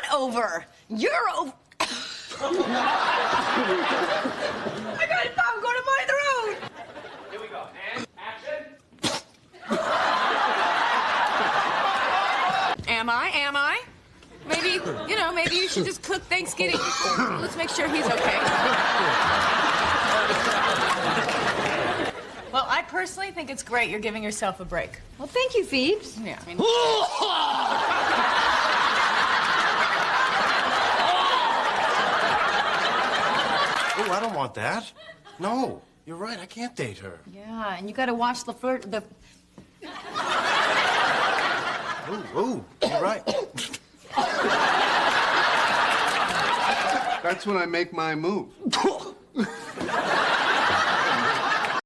not over. You're over. I got it, Bob. Go to mind their own. Here we go. And action. Am I? Maybe, maybe you should just cook Thanksgiving. Let's make sure he's okay. Well, I personally think it's great you're giving yourself a break. Well, thank you, Phoebes. Yeah. I mean... Oh, I don't want that. No, you're right. I can't date her. Yeah, and you got to watch the flirt. Oh, you're right. That's when I make my move.